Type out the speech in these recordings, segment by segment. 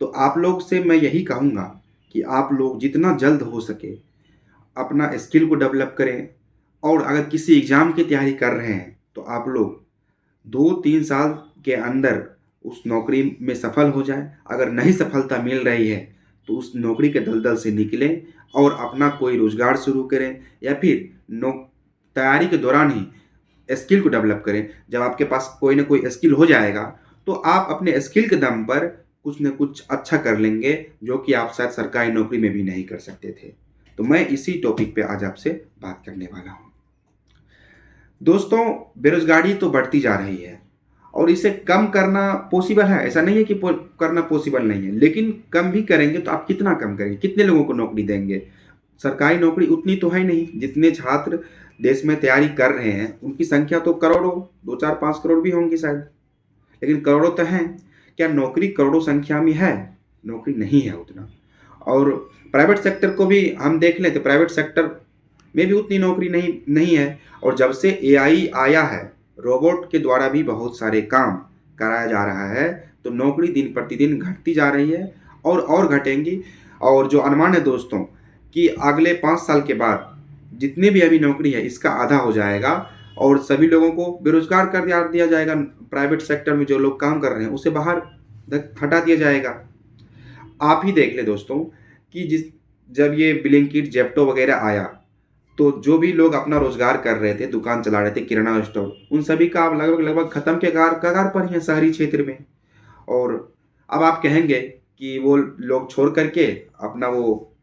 तो आप लोग से मैं यही कहूँगा कि आप लोग जितना जल्द हो सके अपना स्किल को डेवलप करें। और अगर किसी एग्ज़ाम की तैयारी कर रहे हैं तो आप लोग 2-3 साल के अंदर उस नौकरी में सफल हो जाएं। अगर नहीं सफलता मिल रही है तो उस नौकरी के दलदल से निकलें और अपना कोई रोज़गार शुरू करें, या फिर तैयारी के दौरान ही स्किल को डेवलप करें। जब आपके पास कोई ना कोई स्किल हो जाएगा तो आप अपने स्किल के दम पर कुछ न कुछ अच्छा कर लेंगे, जो कि आप शायद सरकारी नौकरी में भी नहीं कर सकते थे। तो मैं इसी टॉपिक पे आज आपसे बात करने वाला हूँ। दोस्तों, बेरोजगारी तो बढ़ती जा रही है और इसे कम करना पॉसिबल है, ऐसा नहीं है कि करना पॉसिबल नहीं है, लेकिन कम भी करेंगे तो आप कितना कम करेंगे, कितने लोगों को नौकरी देंगे? सरकारी नौकरी उतनी तो है नहीं। जितने छात्र देश में तैयारी कर रहे हैं उनकी संख्या तो करोड़ों, 2-4-5 करोड़ भी होंगी शायद, लेकिन करोड़ों तो हैं। क्या नौकरी करोड़ों संख्या में है? नौकरी नहीं है उतना। और प्राइवेट सेक्टर को भी हम देख लें तो प्राइवेट सेक्टर में भी उतनी नौकरी नहीं नहीं है। और जब से एआई आया है, रोबोट के द्वारा भी बहुत सारे काम कराया जा रहा है, तो नौकरी दिन प्रतिदिन घटती जा रही है और घटेंगी। और जो अनुमान है दोस्तों कि अगले 5 साल के बाद जितनी भी अभी नौकरी है इसका आधा हो जाएगा और सभी लोगों को बेरोजगार कर दिया जाएगा। प्राइवेट सेक्टर में जो लोग काम कर रहे हैं उसे बाहर हटा दिया जाएगा। आप ही देख ले दोस्तों कि जब ये ब्लिंकिट, जेप्टो वगैरह आया, तो जो भी लोग अपना रोजगार कर रहे थे, दुकान चला रहे थे, किराना स्टोर, उन सभी का अब लगभग लगभग खत्म के कगार पर ही है शहरी क्षेत्र में। और अब आप कहेंगे कि वो लोग छोड़ करके अपना वो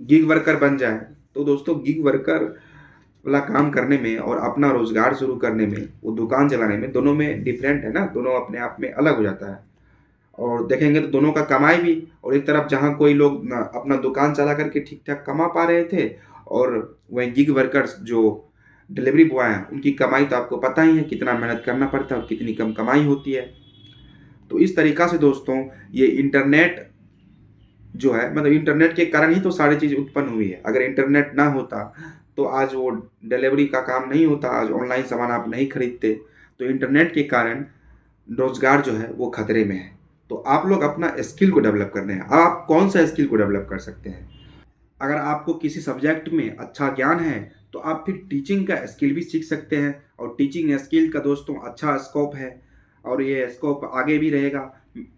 गिग वर्कर बन जाए। तो दोस्तों, गिग वर्कर वाला काम करने में और अपना रोजगार शुरू करने में, वो दुकान चलाने में, दोनों में डिफरेंट है ना, दोनों अपने आप में अलग हो जाता है। और देखेंगे तो दोनों का कमाई भी, और एक तरफ जहाँ कोई लोग अपना दुकान चला करके ठीक ठाक कमा पा रहे थे, और वहीं गिग वर्कर्स जो डिलीवरी बॉय हैं उनकी कमाई तो आपको पता ही है कितना मेहनत करना पड़ता है और कितनी कम कमाई होती है। तो इस तरीक़ा से दोस्तों ये इंटरनेट जो है, मतलब इंटरनेट के कारण ही तो सारी चीज़ उत्पन्न हुई है। अगर इंटरनेट ना होता तो आज वो डिलीवरी का काम नहीं होता, आज ऑनलाइन सामान आप नहीं खरीदते। तो इंटरनेट के कारण रोजगार जो है वो खतरे में है। तो आप लोग अपना स्किल को डेवलप करने हैं। अब आप कौन सा स्किल को डेवलप कर सकते हैं? अगर आपको किसी सब्जेक्ट में अच्छा ज्ञान है तो आप फिर टीचिंग का स्किल भी सीख सकते हैं। और टीचिंग स्किल का दोस्तों अच्छा स्कोप है और ये स्कोप आगे भी रहेगा।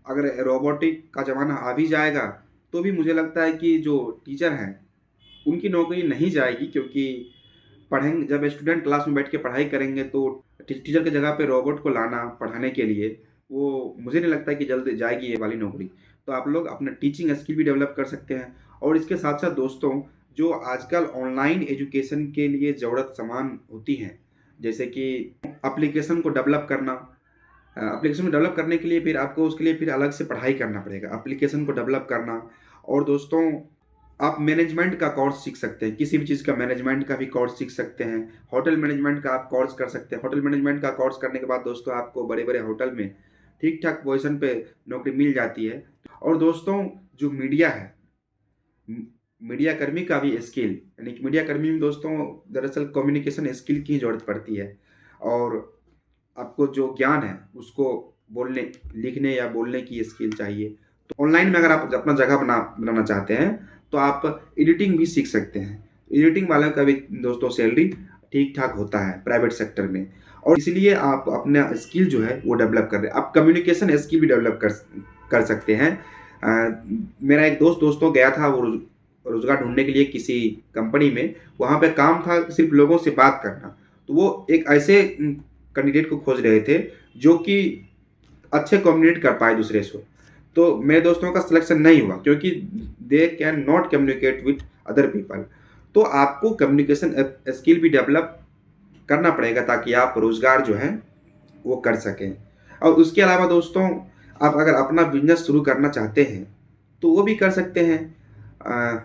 अगर रोबोटिक का ज़माना आ भी जाएगा तो भी मुझे लगता है कि जो टीचर हैं उनकी नौकरी नहीं जाएगी, क्योंकि पढ़ेंगे, जब स्टूडेंट क्लास में बैठ के पढ़ाई करेंगे तो टीचर की जगह पे रोबोट को लाना पढ़ाने के लिए, वो मुझे नहीं लगता कि जल्द जाएगी ये वाली नौकरी। तो आप लोग अपना टीचिंग स्किल भी डेवलप कर सकते हैं। और इसके साथ साथ दोस्तों, जो आजकल ऑनलाइन एजुकेशन के लिए ज़रूरत सामान होती हैं, जैसे कि एप्लीकेशन को डेवलप करना, एप्लीकेशन को डेवलप करने के लिए फिर आपको उसके लिए फिर अलग से पढ़ाई करना पड़ेगा, एप्लीकेशन को डेवलप करना। और दोस्तों, आप मैनेजमेंट का कोर्स सीख सकते हैं, किसी भी चीज़ का मैनेजमेंट का भी कोर्स सीख सकते हैं। होटल मैनेजमेंट का आप कोर्स कर सकते हैं। होटल मैनेजमेंट का कोर्स करने के बाद दोस्तों आपको बड़े बड़े होटल में ठीक ठाक पोजीशन पे नौकरी मिल जाती है। और दोस्तों, जो मीडिया है, मीडिया कर्मी का भी स्किल, यानी कि मीडिया कर्मी में दोस्तों दरअसल कम्युनिकेशन स्किल की ज़रूरत पड़ती है। और आपको जो ज्ञान है उसको बोलने, लिखने या बोलने की स्किल चाहिए। तो ऑनलाइन में अगर आप अपना जगह बनाना चाहते हैं तो आप एडिटिंग भी सीख सकते हैं। एडिटिंग वालों का भी दोस्तों सैलरी ठीक ठाक होता है प्राइवेट सेक्टर में। और इसलिए आप अपना स्किल जो है वो डेवलप कर रहे हैं। आप कम्युनिकेशन स्किल भी डेवलप कर सकते हैं। मेरा एक दोस्तों गया था, वो रोज़गार ढूंढने के लिए किसी कंपनी में। वहाँ पे काम था सिर्फ लोगों से बात करना। तो वो एक ऐसे कैंडिडेट को खोज रहे थे जो कि अच्छे कम्युनिकेट कर पाए दूसरे से। तो मेरे दोस्तों का सिलेक्शन नहीं हुआ क्योंकि they can not communicate with other people. तो आपको कम्युनिकेशन स्किल भी डेवलप करना पड़ेगा ताकि आप रोज़गार जो है वो कर सकें। और उसके अलावा दोस्तों, आप अगर अपना बिजनेस शुरू करना चाहते हैं तो वो भी कर सकते हैं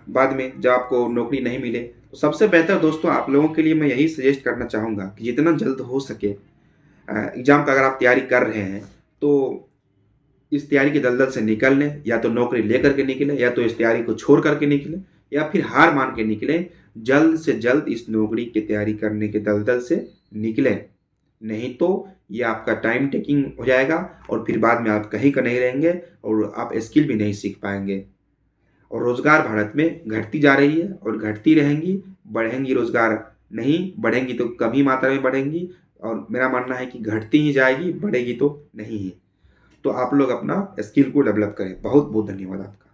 बाद में जब आपको नौकरी नहीं मिले। तो सबसे बेहतर दोस्तों, आप लोगों के लिए मैं यही सजेस्ट करना चाहूँगा कि जितना जल्द हो सके एग्ज़ाम का अगर आप तैयारी कर रहे हैं तो इस तैयारी के दलदल से निकल लें। या तो नौकरी लेकर के निकलें, या तो इस तैयारी को छोड़ करके निकलें, या फिर हार मान के निकलें। जल्द से जल्द इस नौकरी की तैयारी करने के दलदल से निकलें, नहीं तो ये आपका टाइम टेकिंग हो जाएगा और फिर बाद में आप कहीं का नहीं रहेंगे और आप स्किल भी नहीं सीख पाएंगे। और रोज़गार भारत में घटती जा रही है और घटती रहेंगी, बढ़ेंगी रोज़गार नहीं, बढ़ेंगी तो कम ही मात्रा में बढ़ेंगी और मेरा मानना है कि घटती ही जाएगी, बढ़ेगी तो नहीं ही। तो आप लोग अपना स्किल को डेवलप करें। बहुत बहुत धन्यवाद आपका।